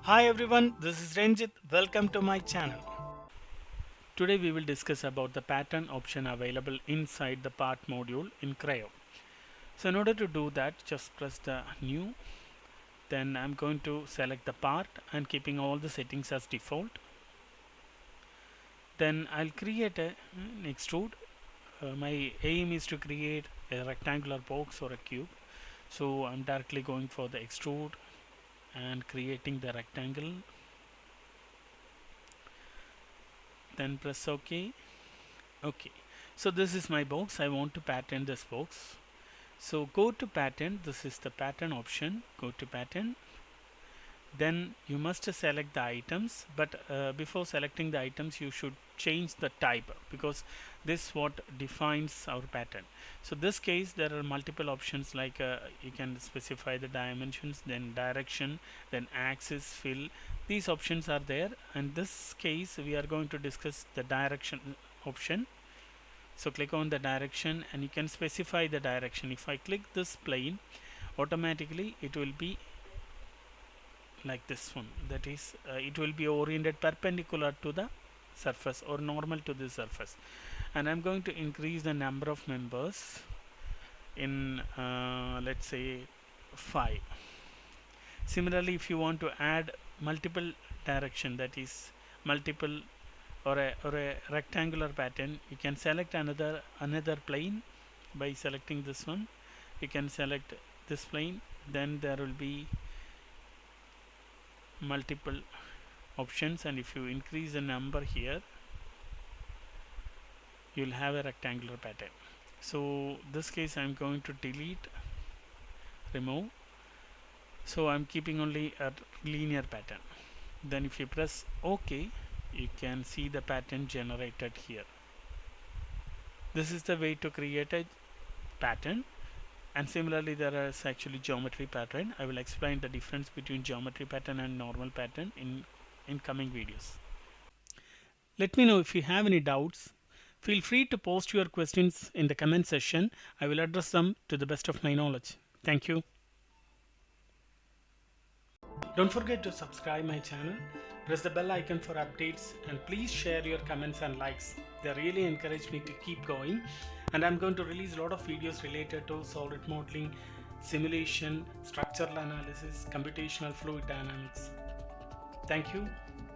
Hi everyone, this is Ranjit. Welcome to my channel. Today we will discuss about the pattern option available inside the part module in Creo. So in order to do that, just press the new. Then I'm going to select the part and keeping all the settings as default. Then I'll create an extrude. My aim is to create a rectangular box or a cube. So I'm directly going for the extrude and creating the rectangle. Then press OK. Okay, so this is my box. I want to pattern this box. So go to pattern. This is the pattern option. Go to pattern. Then you must select the items, but before selecting the items you should change the type, because this what defines our pattern. So this case there are multiple options, like you can specify the dimensions, then direction, then axis, fill. These options are there. In this case we are going to discuss the direction option. So click on the direction and you can specify the direction. If I click this plane, automatically it will be like this one, that is it will be oriented perpendicular to the surface or normal to the surface. And I'm going to increase the number of members in let's say 5. Similarly, if you want to add multiple direction, that is multiple or a rectangular pattern, you can select another plane by selecting this one. You can select this plane, then there will be multiple options, and if you increase the number here you'll have a rectangular pattern. So this case I'm going to delete, remove. So I'm keeping only a linear pattern. Then if you press OK, you can see the pattern generated here. This is the way to create a pattern. And similarly there is actually geometry pattern. I will explain the difference between geometry pattern and normal pattern in coming videos. Let me know if you have any doubts. Feel free to post your questions in the comment section. I will address them to the best of my knowledge. Thank you. Don't forget to subscribe my channel, press the bell icon for updates, and please share your comments and likes. They really encourage me to keep going, and I'm going to release a lot of videos related to solid modeling, simulation, structural analysis, computational fluid dynamics. Thank you.